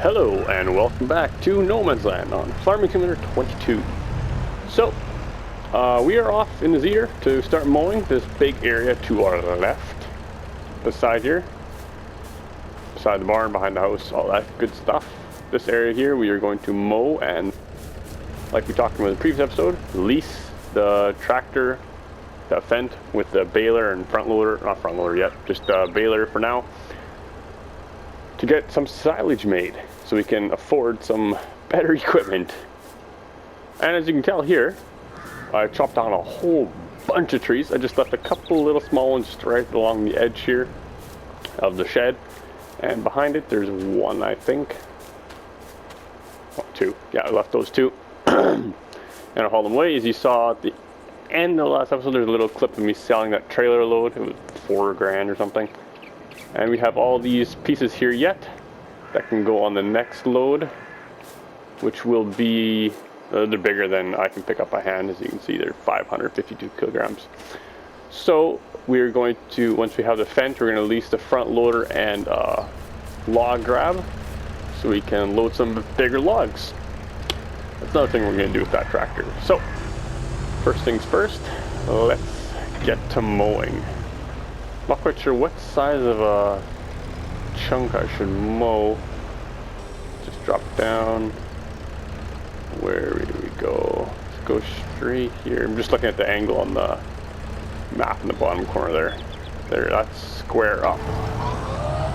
Hello and welcome back to No Man's Land on Farming Simulator 22. So, we are off in the Zeter to start mowing this big area to our left, beside here, beside the barn, behind the house, all that good stuff. This area here we are going to mow and, like we talked about in the previous episode, lease the tractor, the Fendt with the baler and front loader, not front loader yet, just baler for now, to get some silage made so we can afford some better equipment. And as you can tell here, I chopped down a whole bunch of trees. I just left a couple little small ones just right along the edge here of the shed, and behind it there's one, I think. Oh, two. Yeah, I left those two. And I hauled them away. As you saw at the end of the last episode, there's a little clip of me selling that trailer load. It was $4 grand or something. And we have all these pieces here yet that can go on the next load, which will be, they're bigger than I can pick up by hand. As you can see, they're 552 kilograms. So we're going to, once we have the Fendt, we're going to lease the front loader and log grab so we can load some bigger logs. That's another thing we're going to do with that tractor. So first things first, let's get to mowing. Not quite sure what size of a chunk I should mow. Just drop down. Where do we go? Let's go straight here. I'm just looking at the angle on the map in the bottom corner there. There, that's square up.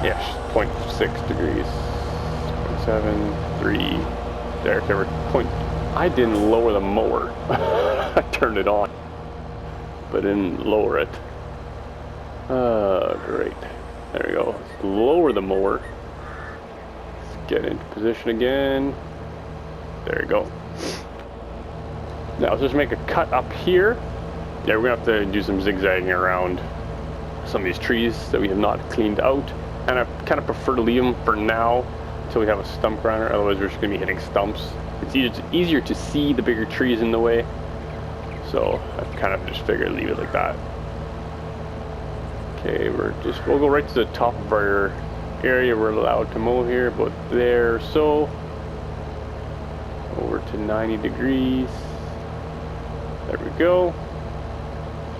Yes, 0.6 degrees. 0.7, 3. There, cover. I didn't lower the mower. I turned it on, but didn't lower it. Great. There we go. Let's lower the mower. Let's get into position again. There you go. Now let's just make a cut up here. Yeah, we're gonna have to do some zigzagging around some of these trees that we have not cleaned out. And I kind of prefer to leave them for now until we have a stump grinder. Otherwise we're just gonna be hitting stumps. It's easier to see the bigger trees in the way. So I kind of just figured leave it like that. Okay, we'll go right to the top of our area we're allowed to mow here, about there or so. Over to 90 degrees. There we go.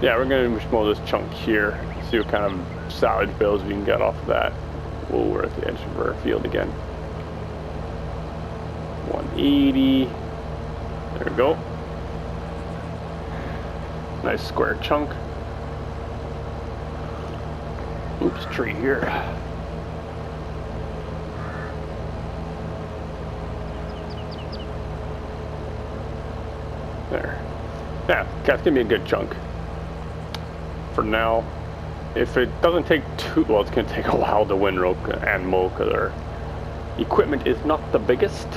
Yeah, we're gonna just mow this chunk here. See what kind of silage bales we can get off of that. Whoa, we're at the edge of our field again. 180. There we go. Nice square chunk. Oops, tree here. There. Yeah, that's gonna be a good chunk. For now, if it doesn't take too, well, it's gonna take a while to windrow and mow because our equipment is not the biggest.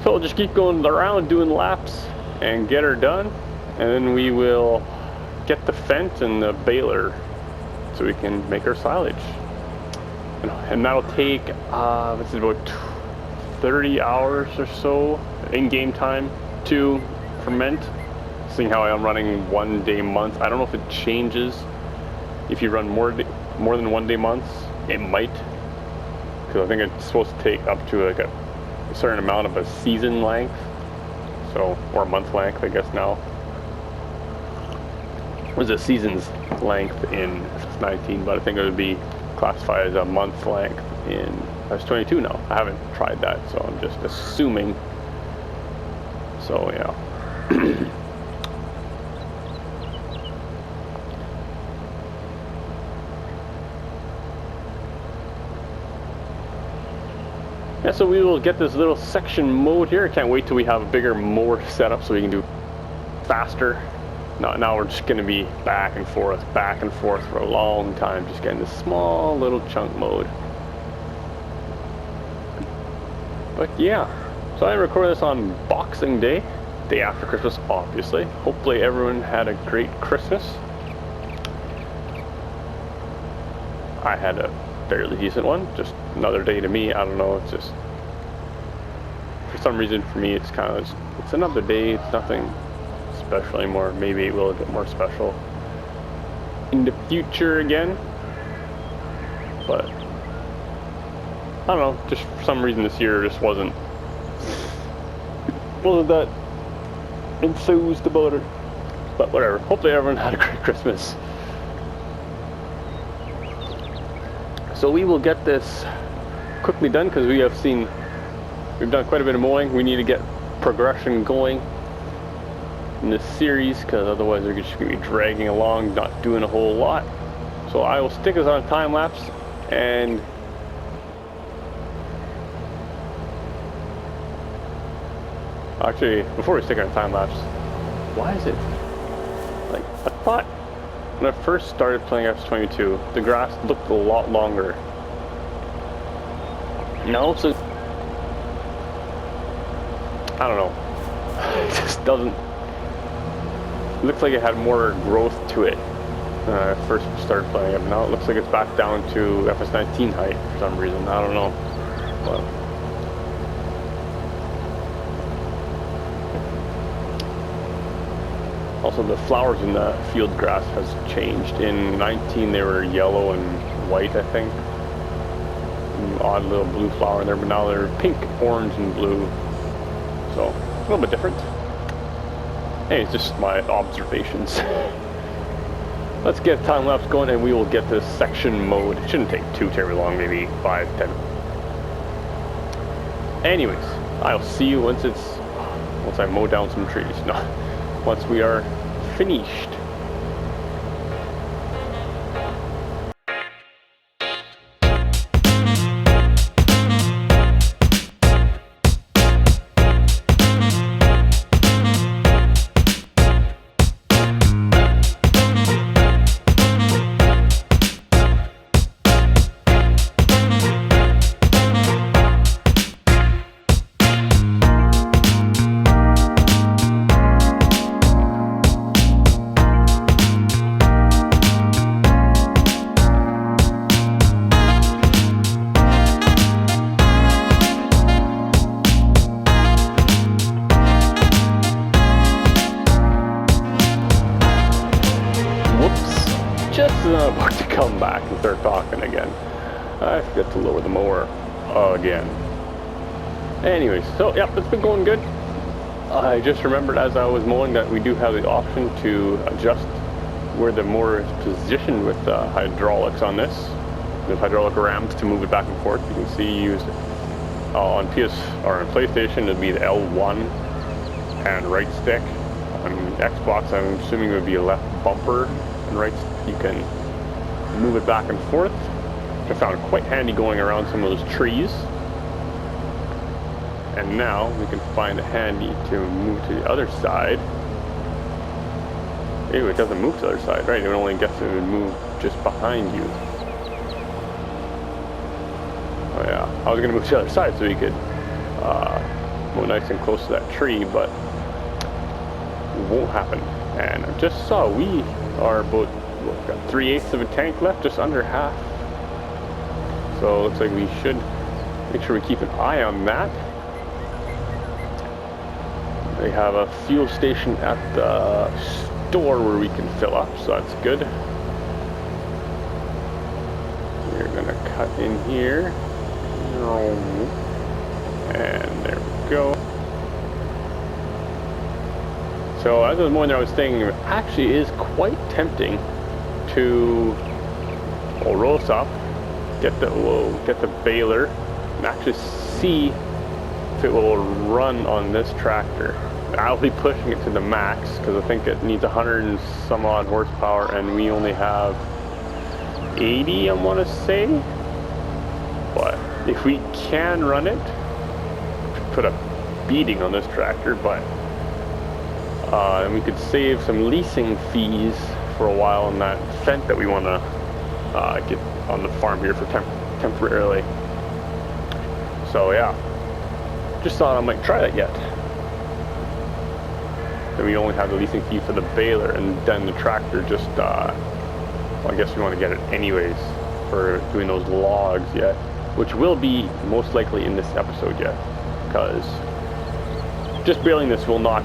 So we'll just keep going around doing laps and get her done, and then we will get the Fendt and the baler so we can make our silage. And that'll take this is about 30 hours or so in-game time to ferment. Seeing how I'm running 1 day months, I don't know if it changes if you run more than 1 day months. It might, because I think it's supposed to take up to like a certain amount of a season length, so, or a month length I guess now. Was a season's length in 19, but I think it would be classified as a month length in S22 now. I haven't tried that, so I'm just assuming. So yeah. Yeah, so we will get this little section mowed here. I can't wait till we have a bigger mower setup so we can do faster. Now we're just going to be back and forth for a long time, just getting this small little chunk mowed. But yeah, so I recorded this on Boxing Day, day after Christmas, obviously. Hopefully everyone had a great Christmas. I had a fairly decent one, just another day to me. I don't know, it's just, for some reason for me it's kind of, it's another day, it's nothing special anymore. Maybe it will get more special in the future again, but I don't know, just for some reason this year just wasn't that enthused about it. But whatever, hopefully everyone had a great Christmas. So we will get this quickly done because we've done quite a bit of mowing. We need to get progression going in this series because otherwise we're just going to be dragging along, not doing a whole lot. So I will stick this on a time lapse, and actually before we stick on a time lapse, why is it like I thought when I first started playing F22 the grass looked a lot longer. No, so I don't know. It just doesn't. It looks like it had more growth to it when I first started playing it. Now it looks like it's back down to FS19 height for some reason. I don't know. But also the flowers in the field grass has changed. In 19 they were yellow and white, I think. An odd little blue flower in there, but now they're pink, orange, and blue. So a little bit different. Hey, it's just my observations. Let's get time lapse going and we will get this section mowed. It shouldn't take too terribly long, maybe 5-10. Anyways, I'll see you once I mow down some trees. No, once we are finished. Just as I'm about to come back and start talking again, I forgot to lower the mower again. Anyways, so yeah, it's been going good. I just remembered as I was mowing that we do have the option to adjust where the mower is positioned with hydraulics on this. There's hydraulic rams to move it back and forth. You can see used on PS or on PlayStation it'd be the L1 and right stick. On Xbox I'm assuming it would be a left bumper and right. You can move it back and forth, which I found quite handy going around some of those trees. And now we can find it handy to move to the other side. Ew, it doesn't move to the other side, right? It only gets to move just behind you. Oh yeah, I was gonna move to the other side so you could move nice and close to that tree, but it won't happen. And I just saw we are about, we've got 3/8 of a tank left, just under half. So it looks like we should make sure we keep an eye on that. They have a fuel station at the store where we can fill up, so that's good. We're gonna cut in here. And there we go. So as I was mowing there, I was thinking it actually is quite tempting to roll this up, get the baler, and actually see if it will run on this tractor. I'll be pushing it to the max because I think it needs 100 and some odd horsepower, and we only have 80, I want to say. But if we can run it, put a beating on this tractor, but and we could save some leasing fees for a while on that Fendt that we want to get on the farm here for temporarily. So yeah, just thought I might try that yet. Then we only have the leasing fee for the baler, and then the tractor just, well, I guess we want to get it anyways for doing those logs yet, which will be most likely in this episode yet, because just baling this will not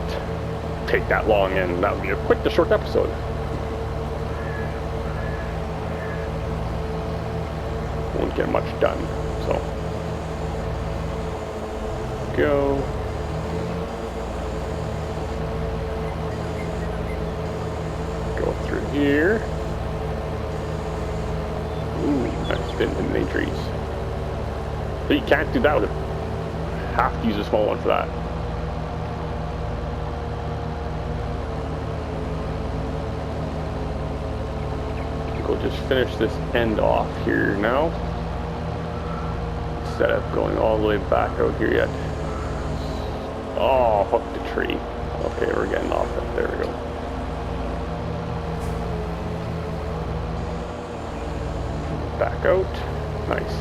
take that long, and that would be quite the short episode. Won't get much done, so Go. Go through here. Ooh, nice bend in many trees. So you can't do that with it. Have to use a small one for that. I think we'll just finish this end off here now. Instead of going all the way back out here yet. Oh, hooked the tree. Okay, we're getting off it. There we go. Back out. Nice.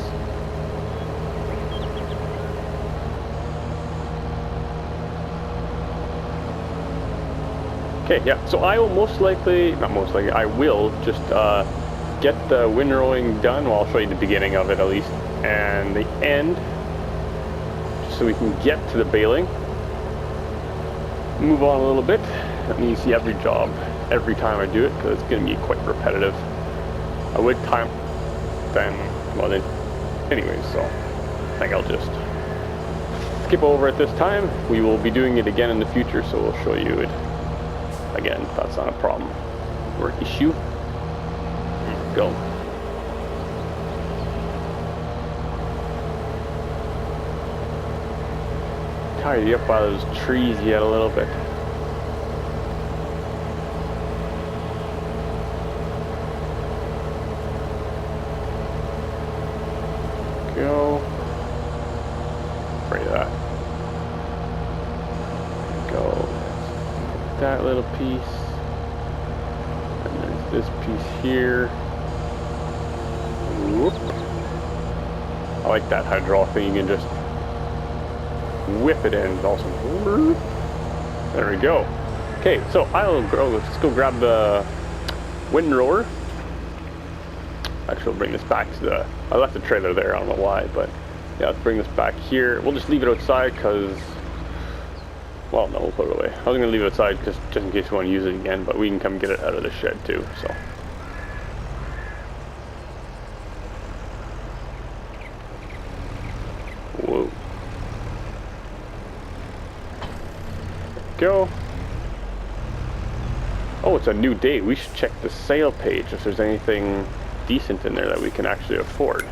Okay, yeah, so I will most likely, not most likely, I will just get the windrowing done. Well, I'll show you the beginning of it at least, and the end, just so we can get to the baling. Move on a little bit. That means you see every job every time I do it, because it's going to be quite repetitive. I would time then, well then, anyways, so I think I'll just skip over it this time. We will be doing it again in the future, so we'll show you it again. That's not a problem or issue. Go. Tied you up by those trees yet a little bit. Go. Afraid of that. Go. That little piece. And there's this piece here. Whoop. I like that hydraulic thing. You can just whip it in. It's awesome. There we go. Okay, so let's go grab the windrower. Actually, I'll bring this back to the, I left the trailer there, I don't know why, but yeah, let's bring this back here. We'll just leave it outside because, well, no, we'll put it away. I was going to leave it outside just in case we want to use it again, but we can come get it out of the shed too, so. Whoa. Go. Oh, it's a new day. We should check the sale page if there's anything decent in there that we can actually afford.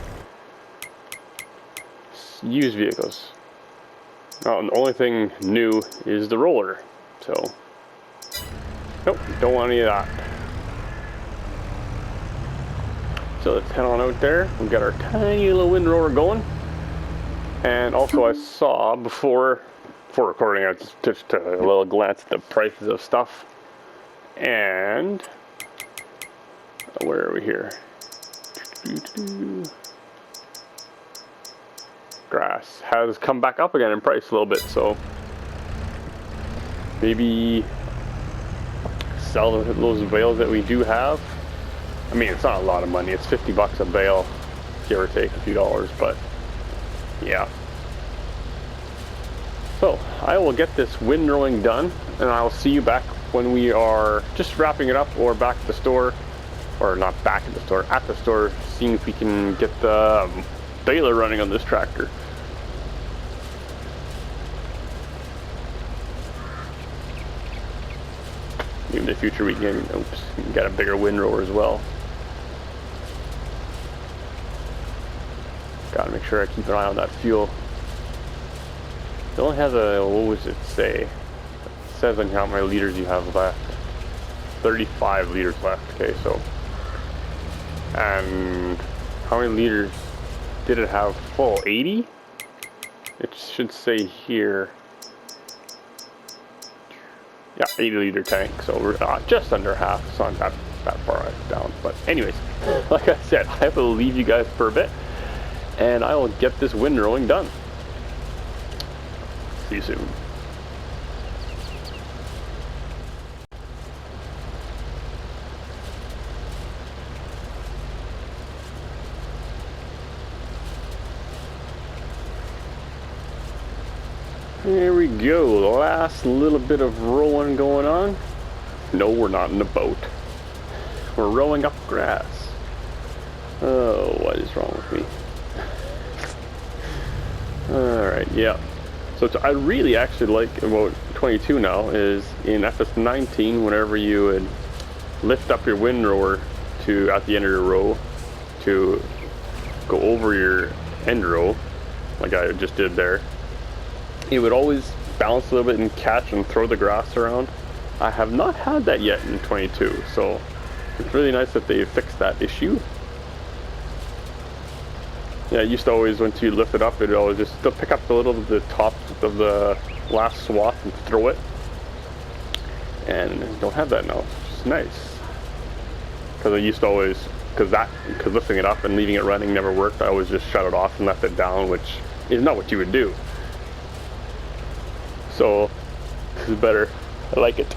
Used vehicles. Oh, and the only thing new is the roller. So, nope, don't want any of that. So let's head on out there. We've got our tiny little windrower going. And also I saw before recording, I just took a little glance at the prices of stuff. And where are we here? Grass has come back up again in price a little bit, so maybe sell those bales that we do have. I mean, it's not a lot of money. It's 50 bucks a bale, give or take a few dollars, but yeah. So I will get this windrowing done, and I'll see you back when we are just wrapping it up, or back at the store, or not back at the store, at the store, seeing if we can get the baler running on this tractor. Maybe in the future we can, get a bigger windrower as well. Gotta make sure I keep an eye on that fuel. It only has a, what does it say? It says on how many liters you have left. 35 liters left, okay, so. And how many liters did it have full? 80? It should say here. Yeah, 80 liter tank, so we're just under half. It's not that far down. But anyways, like I said, I will leave you guys for a bit, and I will get this windrowing done. See you soon. There we go, the last little bit of rowing going on. No, we're not in a boat. We're rowing up grass. Oh, what is wrong with me? Alright, yeah. So I really actually like about 22 now is in FS19, whenever you would lift up your windrower to at the end of your row to go over your end row, like I just did there, it would always bounce a little bit and catch and throw the grass around. I have not had that yet in 22, so it's really nice that they fixed that issue. Yeah, it used to always, once you lift it up, it would always just still pick up the top of the last swath and throw it. And don't have that now, which is nice. Because I used to always, because lifting it up and leaving it running never worked. I always just shut it off and left it down, which is not what you would do. So this is better. I like it.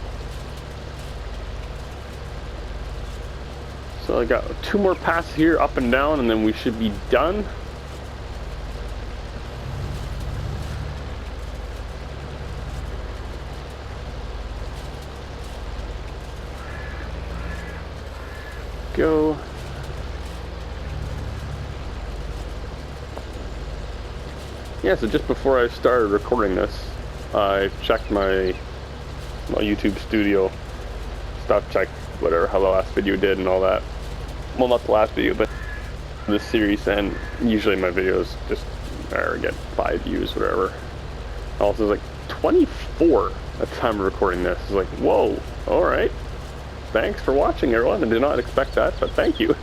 So I got 2 more passes here, up and down, and then we should be done. Go. Yeah, so just before I started recording this, I checked my YouTube studio stuff, checked whatever, how the last video did and all that. Well, not the last video, but this series, and usually my videos just get 5 views, whatever. Also, it's like 24 at the time of recording this. It's like, whoa, alright. Thanks for watching, everyone. I did not expect that, but thank you.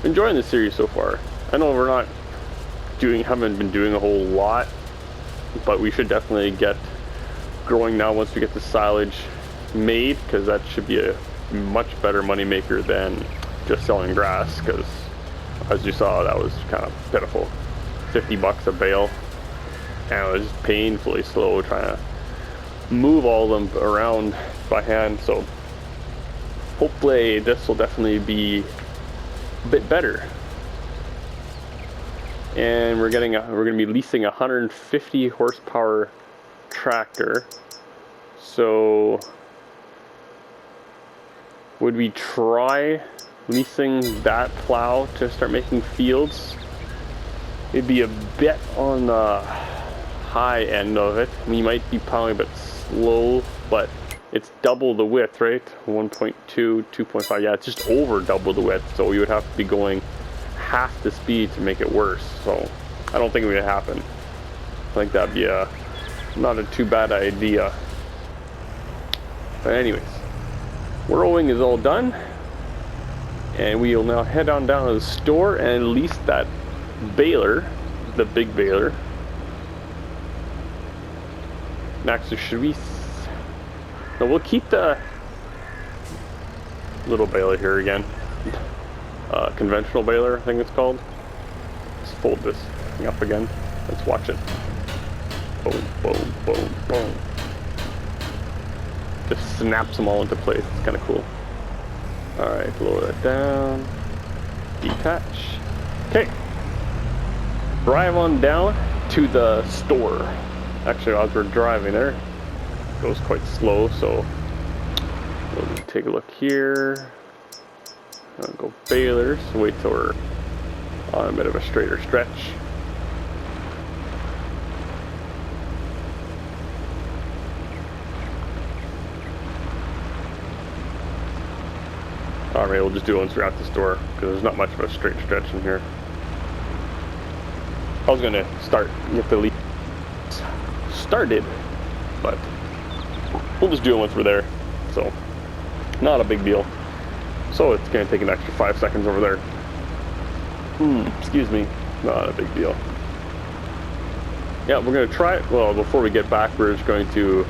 Enjoying this series so far. I know we're not haven't been doing a whole lot, but we should definitely get growing now once we get the silage made, because that should be a much better money maker than just selling grass, because as you saw, that was kind of pitiful. 50 bucks a bale, and it was just painfully slow trying to move all of them around by hand. So hopefully this will definitely be a bit better. And we're going to be leasing a 150 horsepower tractor. So would we try leasing that plow to start making fields? It'd be a bit on the high end of it. We might be plowing a bit slow, but it's double the width, right? 1.2, 2.5, yeah, it's just over double the width, so we would have to be going half the speed to make it worse. So I don't think it would happen. I think that'd be not a too bad idea. But anyways, rowing is all done, and we will now head on down to the store and lease that baler, the big baler. Next, should we? No, we'll keep the little baler here again. Conventional baler, I think it's called. Let's fold this thing up again. Let's watch it. Boom, boom, boom, boom. Just snaps them all into place. It's kind of cool. Alright, lower that down. Detach. Okay. Drive on down to the store. Actually, as we're driving there, it goes quite slow, so we'll just take a look here. I'll go balers, wait till we're on a bit of a straighter stretch. Alright, we'll just do it once we're at the store, because there's not much of a straight stretch in here. I was going to get the lead started, but we'll just do it once we're there, so not a big deal. So it's going to take an extra 5 seconds over there. Excuse me, not a big deal. Yeah, we're going to try it. Well, before we get back, we're just going to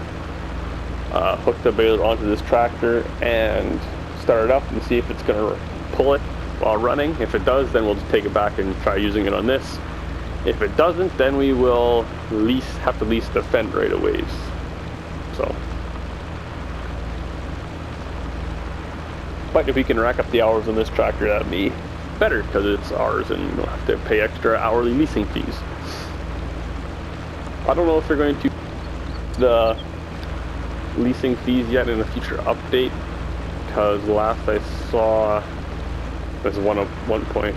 hook the baler onto this tractor and start it up and see if it's going to pull it while running. If it does, then we'll just take it back and try using it on this. If it doesn't, then we will have to lease the fend right away. So, but if we can rack up the hours on this tractor, that'd be better, because it's ours and we don't have to pay extra hourly leasing fees. I don't know if they're going to the leasing fees yet in a future update, because last I saw there's 1.05,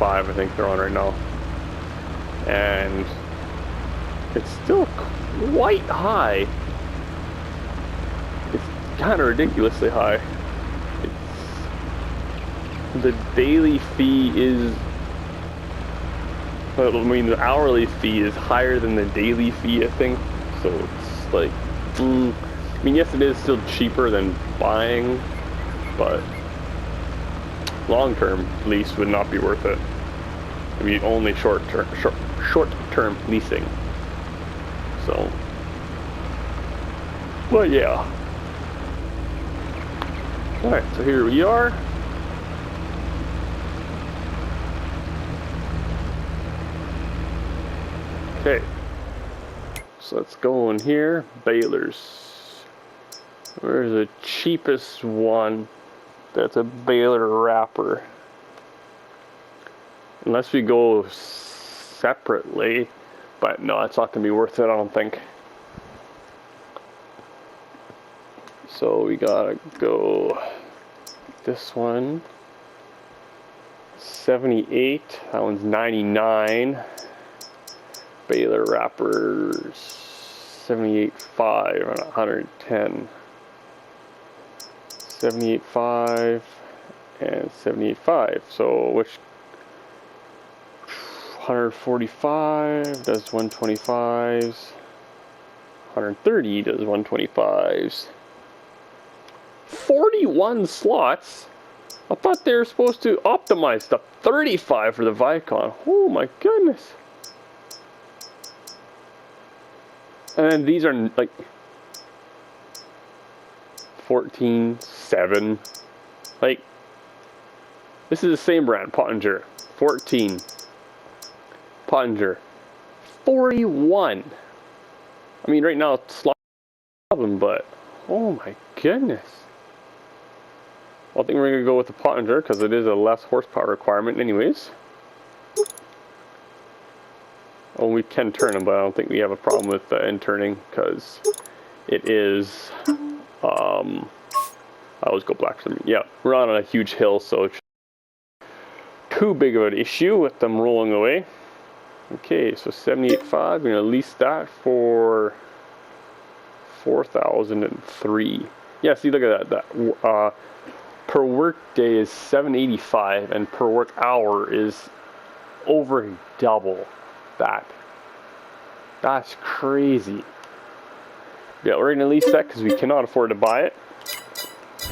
I think they're on right now. and it's still quite high. It's kind of ridiculously high. The daily fee is, well, I mean, the hourly fee is higher than the daily fee, I think. So it's like, I mean, yes, it is still cheaper than buying, but long-term lease would not be worth it. I mean, only short-term leasing. So, but yeah. All right, so here we are. Okay, so let's go in here. Balers. Where's the cheapest one that's a baler wrapper? Unless we go separately, but no, it's not gonna be worth it, I don't think. So we gotta go this one. 78, that one's 99. Baler wrappers 78.5 and 110. 78.5 and 78.5. So which 145 does 125s. 130 does 125s. 41 slots. I thought they were supposed to optimize to 35 for the Vicon. Oh my goodness. And then these are like 14.7. Like, this is the same brand, Pottinger. 14. Pottinger. 41. I mean, right now it's a problem, but oh my goodness. Well, I think we're gonna go with the Pottinger because it is a less horsepower requirement, anyways. Oh, we can turn them, but I don't think we have a problem with end turning because it is. I always go black for them. Yeah, we're on a huge hill, so it's too big of an issue with them rolling away. Okay, so 78.5. We're gonna lease that for 4,003. Yeah, see, look at that. That per work day is 785, and per work hour is over double that. That's crazy. Yeah, we're gonna lease that because we cannot afford to buy it.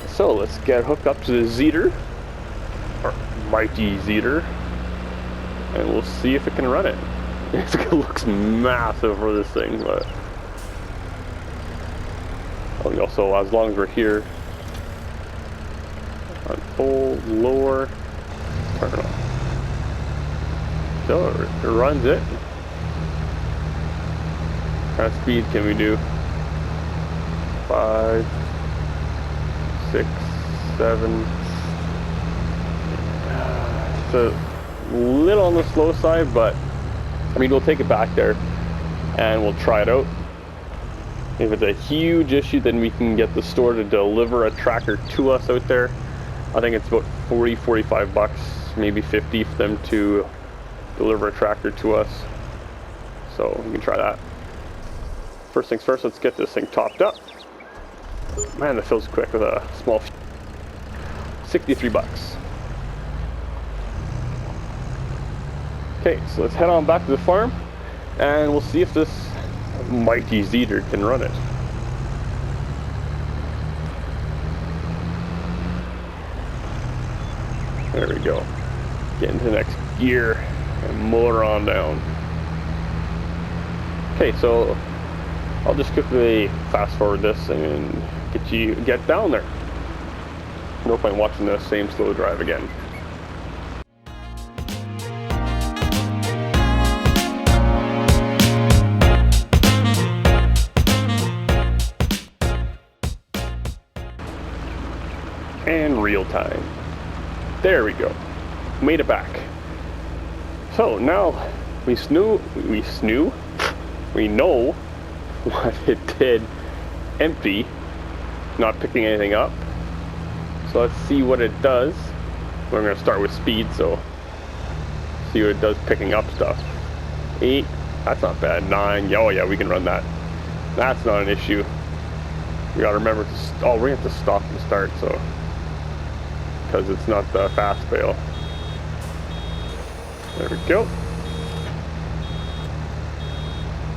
So let's get hooked up to the Zeter, or mighty Zeter, and we'll see if it can run it. It looks massive for this thing, but also, as long as we're here, on full, lower, turn it on. So it runs it. What kind of speed can we do? 5, 6, 7. It's a little on the slow side, but I mean, we'll take it back there and we'll try it out. If it's a huge issue, then we can get the store to deliver a tractor to us out there. I think it's about 40, 45 bucks, maybe 50 for them to deliver a tractor to us. So we can try that. First things first, let's get this thing topped up. Man, that fills quick with a small 63 bucks. Okay, so let's head on back to the farm and we'll see if this mighty Zeter can run it. There we go. Get into the next gear and motor on down. Okay, so I'll just quickly fast forward this and get down there. No point watching the same slow drive again. And real time. There we go. Made it back. So now we know what it did empty, not picking anything up. So let's see what it does. We're going to start with speed, so see what it does picking up stuff. 8. That's not bad. 9. Oh yeah, we can run that. That's not an issue. We gotta remember to. Oh, we have to stop and start, so because it's not the fast bale. There we go.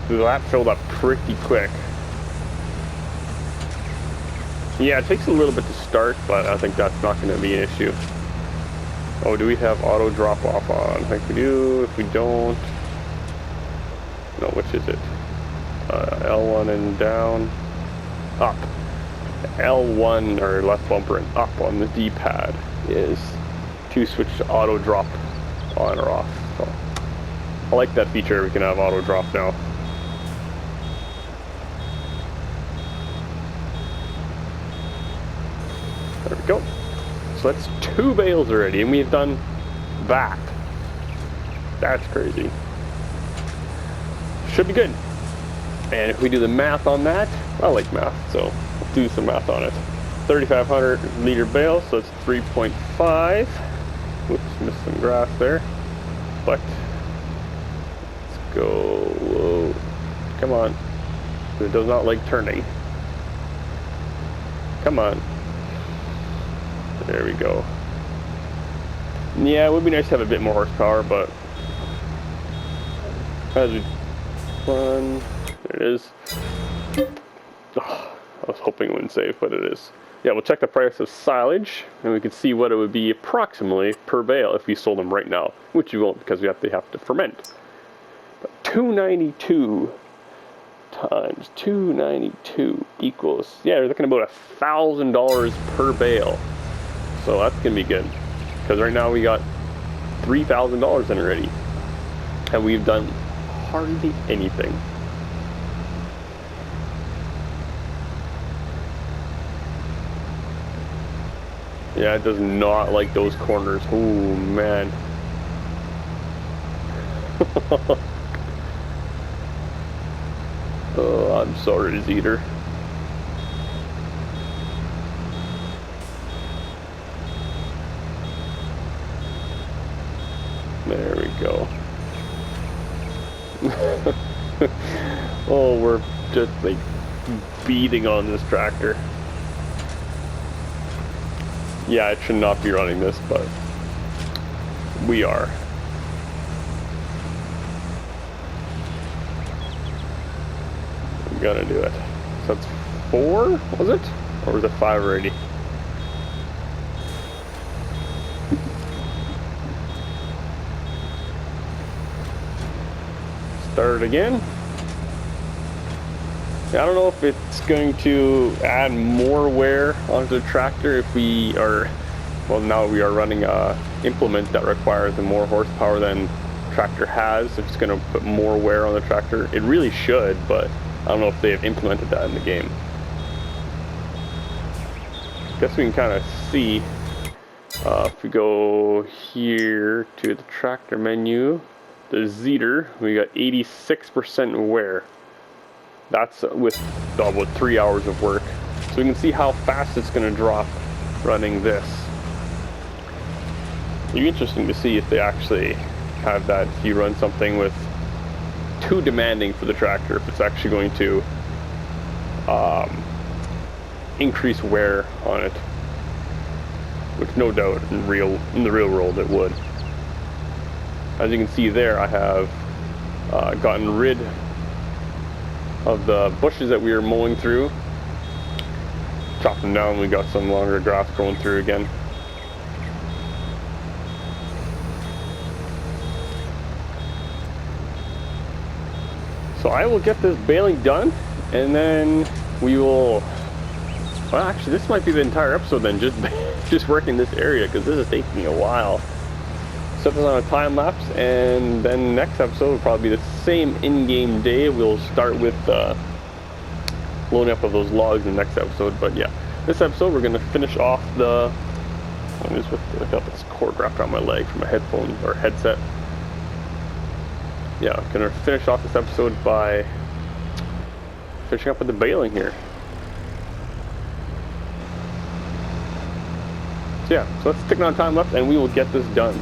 That filled up pretty quick. Yeah, it takes a little bit to start, but I think that's not going to be an issue. Oh, do we have auto drop off on? I think we do. If we don't, no, which is it? L1 and down, up. L1 or left bumper and up on the D-pad is to switch to auto drop on or off. So I like that feature. We can have auto drop now. There we go. So that's 2 bales already, and we've done that. That's crazy. Should be good. And if we do the math on that, I like math, so we'll do some math on it. 3,500 liter bale, so it's 3.5. Whoops, missed some grass there. But let's go. Whoa. Come on. It does not like turning. Come on. There we go. Yeah, it would be nice to have a bit more horsepower, but as we run, there it is. Oh, I was hoping it wouldn't save, but it is. Yeah, we'll check the price of silage, and we can see what it would be approximately per bale if we sold them right now, which we won't because we have to ferment. But 292 times 292 equals, yeah, we're looking at about $1,000 per bale. So that's gonna be good, because right now we got $3,000 in already, and we've done hardly anything. Yeah, it does not like those corners. Oh man. Oh, I'm sorry, Zeter. There we go. Oh, we're just like beating on this tractor. Yeah, it should not be running this, but we are. I'm gonna do it. So that's 4, was it? Or was it 5 already? Start it again. I don't know if it's going to add more wear onto the tractor if we are, well, now we are running a implement that requires more horsepower than tractor has. If it's going to put more wear on the tractor, it really should, but I don't know if they have implemented that in the game. I guess we can kind of see if we go here to the tractor menu, the Zeter, we got 86% wear. That's with about 3 hours of work. So we can see how fast it's going to drop running this. It'd be interesting to see if they actually have that, if you run something with too demanding for the tractor, if it's actually going to increase wear on it. Which no doubt in the real world it would. As you can see there, I have gotten rid of the bushes that we were mowing through. Chopped them down, we got some longer grass growing through again. So I will get this baling done, and then we will, well actually this might be the entire episode then, just working this area, because this is taking a while. Set this on a time lapse, and then next episode will probably be the same in-game day. We'll start with loading up of those logs in the next episode. But yeah, this episode we're gonna finish off the. I got this cord wrapped around my leg from a headphone or headset. Yeah, I'm gonna finish off this episode by finishing up with the baling here. So yeah, so let's stick it on time lapse, and we will get this done.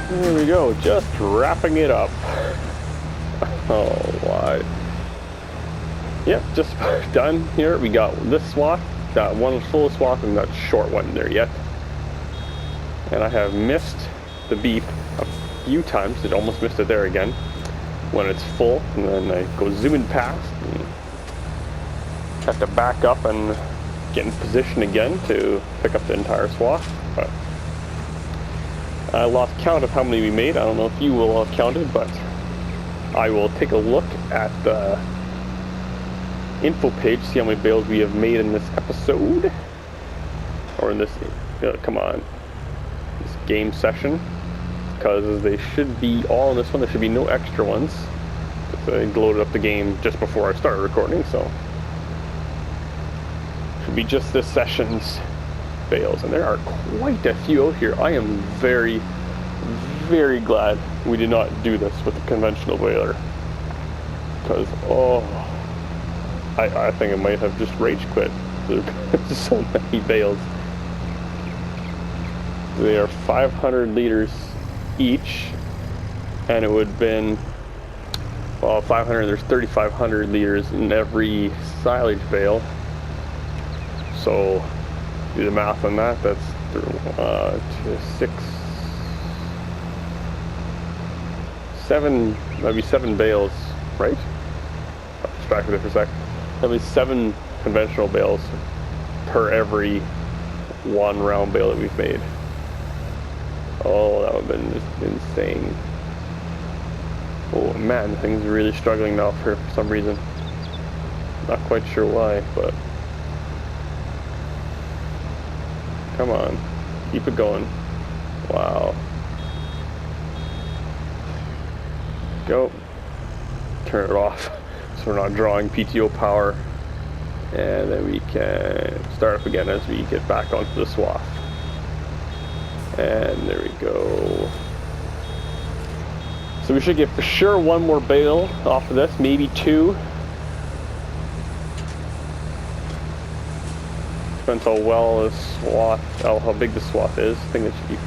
There we go, just wrapping it up. Oh, why? Yep, just done here. We got this swath, got one full swath, and that short one there yet. And I have missed the beep a few times. It almost missed it there again when it's full, and then I go zooming past and have to back up and get in position again to pick up the entire swath. But I lost count of how many we made. I don't know if you will have counted, but I will take a look at the info page, see how many bales we have made in this episode, or in this, come on, this game session, because they should be all in this one. There should be no extra ones. So I loaded up the game just before I started recording, so should be just this session's bales, and there are quite a few out here. I am very, very glad we did not do this with a conventional baler, because I think I might have just rage quit. There's so many bales. They are 500 liters each, and it would have been, well, 500, there's 3,500 liters in every silage bale. So do the math on that. That's 7 bales, right? I'll just back with it for a sec. That'd be 7 conventional bales per every one round bale that we've made. Oh, that would have been just insane. Oh man, the thing's really struggling now for some reason. Not quite sure why, but come on, keep it going. Wow. Go. Turn it off so we're not drawing PTO power, and then we can start up again as we get back onto the swath. And there we go. So we should get for sure one more bale off of this, maybe 2. Depends how well the swath, how big the swath is. I think it should be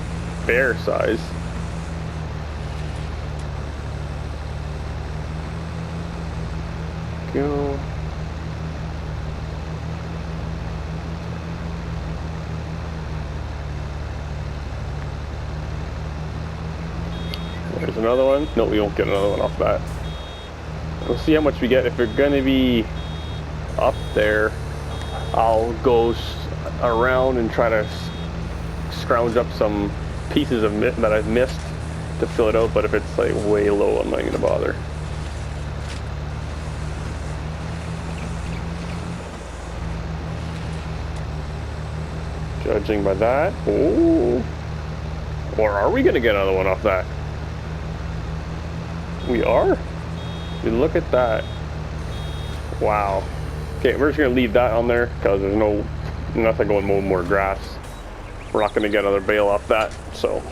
fair size. Go. There's another one. No, we won't get another one off that. We'll see how much we get. If we're gonna be up there, I'll go around and try to scrounge up some pieces of that I've missed to fill it out, but if it's like way low, I'm not gonna bother. Judging by that, oh, or are we gonna get another one off that? We are. Look at that. Wow. Okay, we're just gonna leave that on there because there's nothing going mow more grass. We're not gonna get another bale off that. So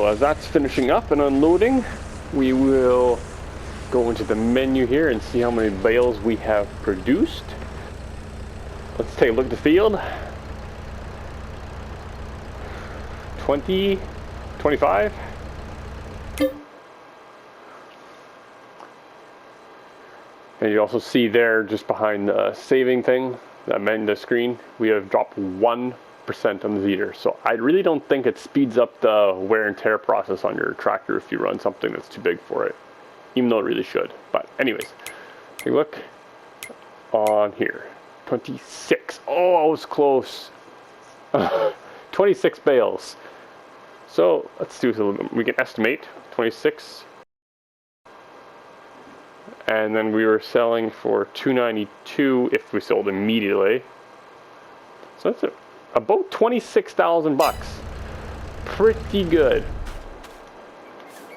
as that's finishing up and unloading, we will go into the menu here and see how many bales we have produced. Let's take a look at the field. 20, 25. And you also see there, just behind the saving thing, that meant the screen, we have dropped 1% on the Zeter. So I really don't think it speeds up the wear and tear process on your tractor if you run something that's too big for it, even though it really should. But anyways, take a look on here. 26. Oh, I was close. 26 bales. So let's do so we can estimate 26. And then we were selling for $292 if we sold immediately. So that's about 26,000 bucks. Pretty good.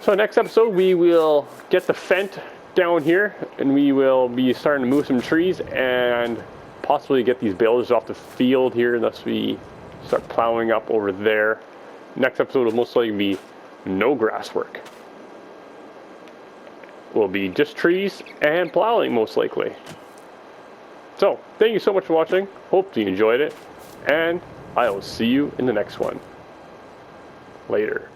So next episode we will get the fent down here, and we will be starting to move some trees and possibly get these bales off the field here, unless we start plowing up over there. Next episode will most likely be no grass work. Will be just trees and plowing most likely. So thank you so much for watching. Hope you enjoyed it, and I will see you in the next one. Later.